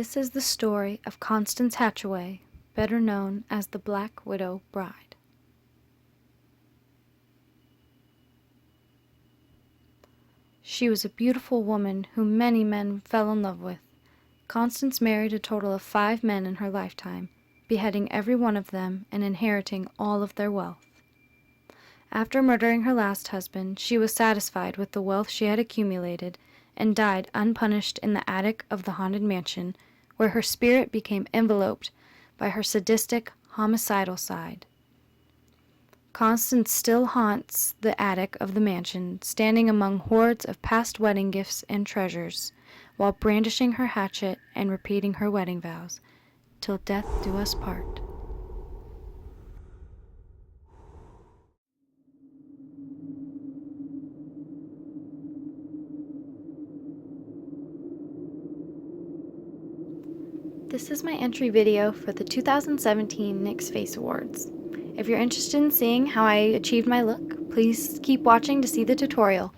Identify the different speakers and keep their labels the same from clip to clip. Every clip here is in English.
Speaker 1: This is the story of Constance Hatchaway, better known as the Black Widow Bride. She was a beautiful woman whom many men fell in love with. Constance married a total of 5 men in her lifetime, beheading every one of them and inheriting all of their wealth. After murdering her last husband, she was satisfied with the wealth she had accumulated and died unpunished in the attic of the haunted mansion, where her spirit became enveloped by her sadistic, homicidal side. Constance still haunts the attic of the mansion, standing among hordes of past wedding gifts and treasures, while brandishing her hatchet and repeating her wedding vows, "Till death do us part." This is my entry video for the 2017 NYX Face Awards. If you're interested in seeing how I achieved my look, please keep watching to see the tutorial.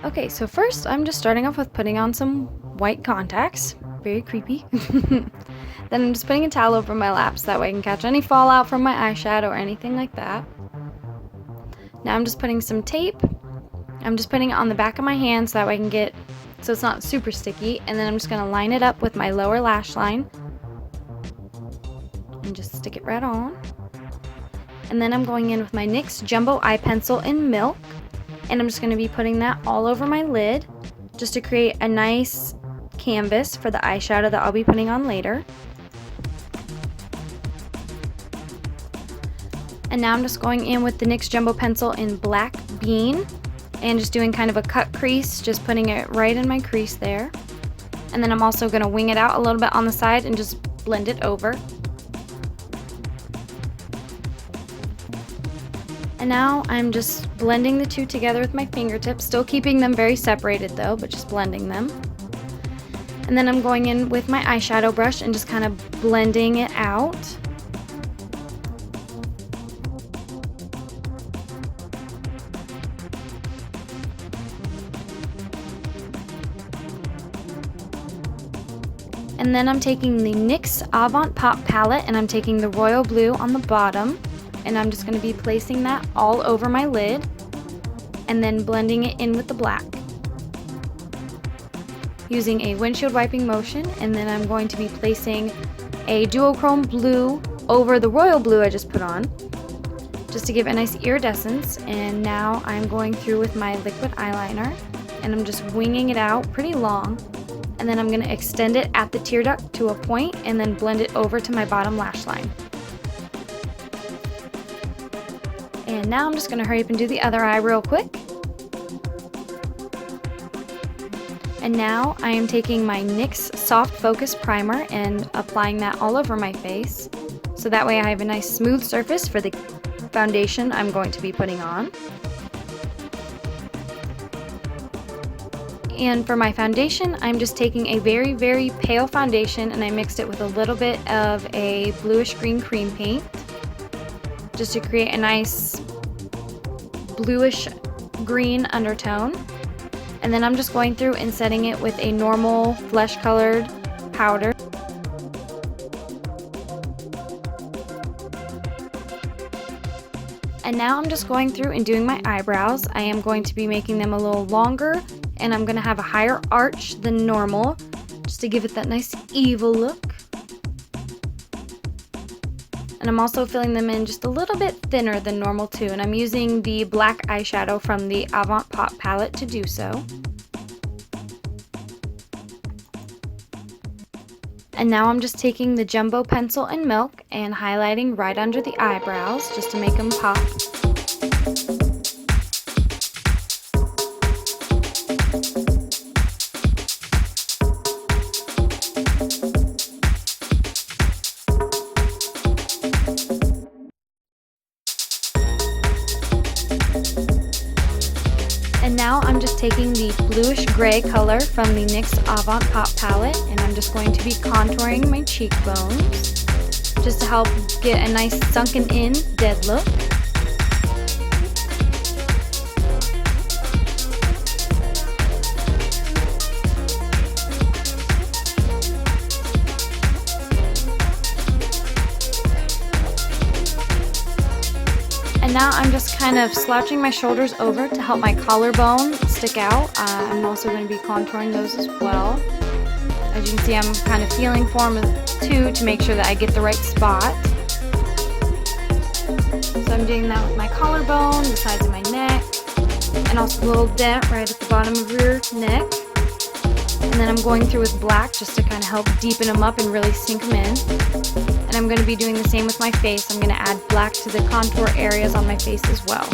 Speaker 1: Okay, so first I'm just starting off with putting on some white contacts. Very creepy. Then I'm just putting a towel over my lap so that way I can catch any fallout from my eyeshadow or anything like that. Now I'm just putting some tape. I'm just putting it on the back of my hand so that way I can get, so it's not super sticky, and then I'm just going to line it up with my lower lash line and just stick it right on. And then I'm going in with my NYX Jumbo Eye Pencil in Milk, and I'm just going to be putting that all over my lid just to create a nice canvas for the eyeshadow that I'll be putting on later. And now I'm just going in with the NYX Jumbo Pencil in Black Bean and just doing kind of a cut crease, just putting it right in my crease there. And then I'm also going to wing it out a little bit on the side and just blend it over. And now I'm just blending the two together with my fingertips, still keeping them very separated though, but just blending them. And then I'm going in with my eyeshadow brush and just kind of blending it out. And then I'm taking the NYX Avant Pop palette and I'm taking the royal blue on the bottom, and I'm just going to be placing that all over my lid and then blending it in with the black using a windshield wiping motion. And then I'm going to be placing a duochrome blue over the royal blue I just put on just to give a nice iridescence. And now I'm going through with my liquid eyeliner and I'm just winging it out pretty long, and then I'm going to extend it at the tear duct to a point and then blend it over to my bottom lash line. And now I'm just going to hurry up and do the other eye real quick. And now I am taking my NYX Soft Focus Primer and applying that all over my face, so that way I have a nice smooth surface for the foundation I'm going to be putting on. And for my foundation, I'm just taking a very, very pale foundation and I mixed it with a little bit of a bluish green cream paint just to create a nice bluish green undertone. And then I'm just going through and setting it with a normal flesh colored powder. And now I'm just going through and doing my eyebrows. I am going to be making them a little longer, and I'm going to have a higher arch than normal just to give it that nice evil look. And I'm also filling them in just a little bit thinner than normal too, and I'm using the black eyeshadow from the Avant Pop palette to do so. And now I'm just taking the Jumbo Pencil in Milk and highlighting right under the eyebrows just to make them pop. And now I'm just taking the bluish gray color from the NYX Avant Pop palette and I'm just going to be contouring my cheekbones just to help get a nice sunken in dead look. just kind of slouching my shoulders over to help my collarbone stick out. I'm also going to be contouring those as well. As you can see, I'm kind of feeling for them too to make sure that I get the right spot. So I'm doing that with my collarbone, the sides of my neck, and also a little dent right at the bottom of your neck. And then I'm going through with black just to kind of help deepen them up and really sink them in. And I'm going to be doing the same with my face. I'm going to add black to the contour areas on my face as well.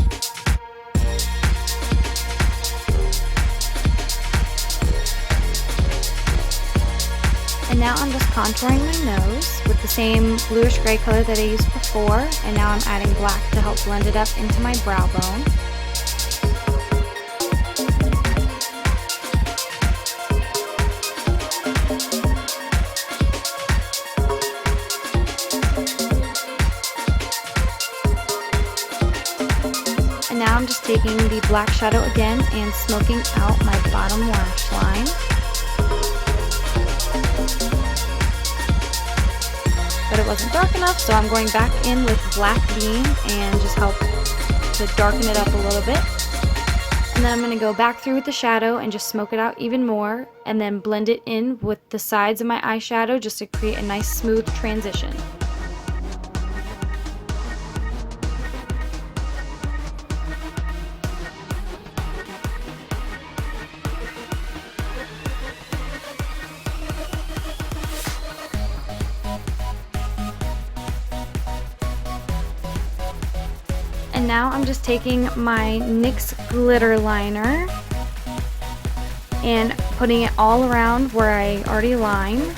Speaker 1: And now I'm just contouring my nose with the same bluish gray color that I used before. And now I'm adding black to help blend it up into my brow bone. And now I'm just taking the black shadow again and smoking out my bottom lash line. But it wasn't dark enough, so I'm going back in with black beam and just help to darken it up a little bit. And then I'm going to go back through with the shadow and just smoke it out even more, and then blend it in with the sides of my eyeshadow just to create a nice smooth transition. And now I'm just taking my NYX glitter liner and putting it all around where I already lined,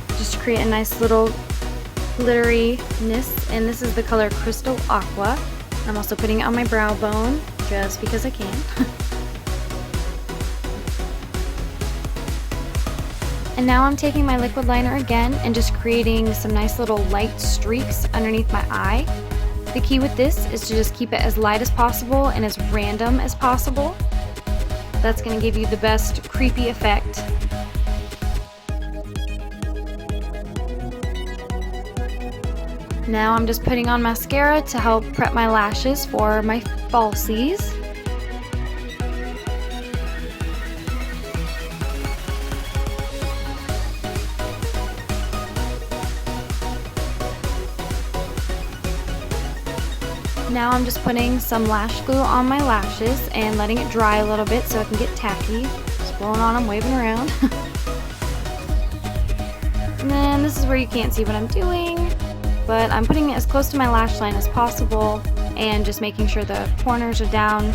Speaker 1: just to create a nice little glitteriness. And this is the color Crystal Aqua. I'm also putting it on my brow bone just because I can. And now I'm taking my liquid liner again and just creating some nice little light streaks underneath my eye. The key with this is to just keep it as light as possible and as random as possible. That's going to give you the best creepy effect. Now I'm just putting on mascara to help prep my lashes for my falsies. Now I'm just putting some lash glue on my lashes and letting it dry a little bit so I can get tacky. Just blowing on them, waving around. And then this is where you can't see what I'm doing, but I'm putting it as close to my lash line as possible and just making sure the corners are down.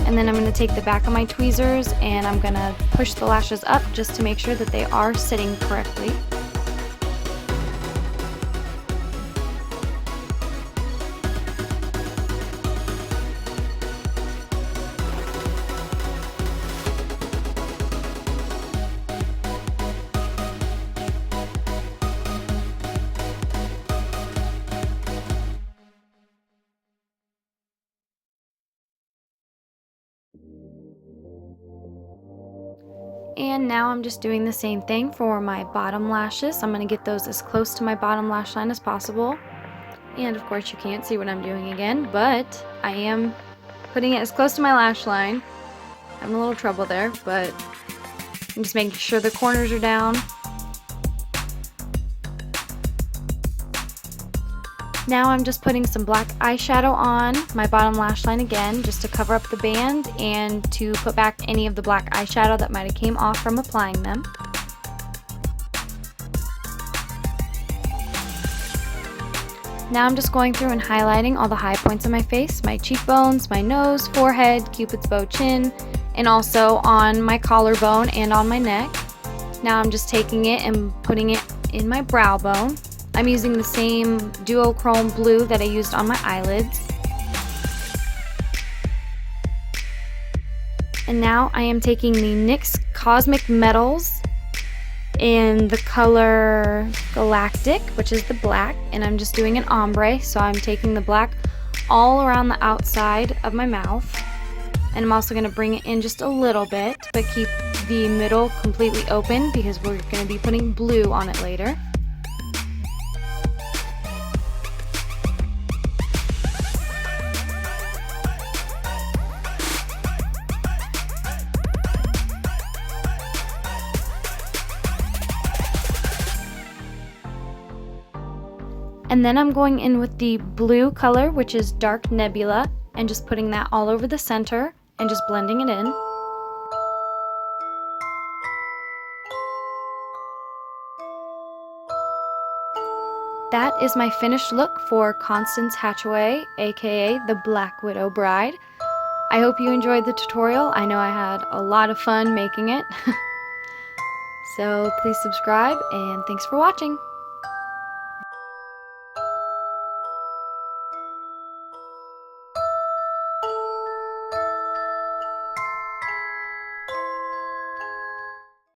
Speaker 1: And then I'm going to take the back of my tweezers and I'm going to push the lashes up just to make sure that they are sitting correctly. And now I'm just doing the same thing for my bottom lashes. I'm going to get those as close to my bottom lash line as possible. And of course you can't see what I'm doing again, but I am putting it as close to my lash line. I'm having a little trouble there, but I'm just making sure the corners are down. Now I'm just putting some black eyeshadow on my bottom lash line again, just to cover up the band and to put back any of the black eyeshadow that might have came off from applying them. Now I'm just going through and highlighting all the high points of my face, my cheekbones, my nose, forehead, cupid's bow chin, and also on my collarbone and on my neck. Now I'm just taking it and putting it in my brow bone. I'm using the same duochrome blue that I used on my eyelids. And now I am taking the NYX Cosmic Metals in the color Galactic, which is the black, and I'm just doing an ombre, so I'm taking the black all around the outside of my mouth. And I'm also going to bring it in just a little bit, but keep the middle completely open because we're going to be putting blue on it later. And then I'm going in with the blue color, which is Dark Nebula, and just putting that all over the center and just blending it in. That is my finished look for Constance Hatchaway, aka the Black Widow Bride. I hope you enjoyed the tutorial. I know I had a lot of fun making it. So please subscribe, and thanks for watching.